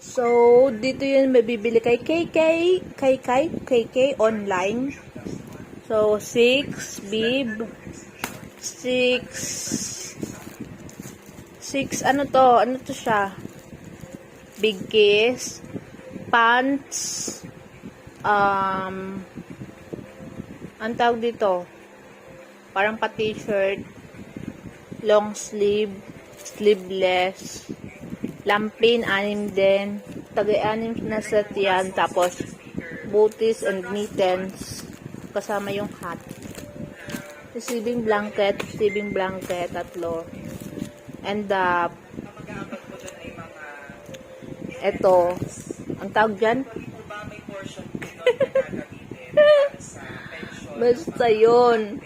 So, dito yun mabibili kay KK online. So, 6 bib, 6 ano to siya? Big kiss, pants, ang tawag dito, parang pa t-shirt, long sleeve, sleeveless, lampin, 6 din, tagay-6 na set yan, tapos booties and mittens, kasama yung hat, receiving blanket, 3, and eto, ang tawag dyan, basta yun.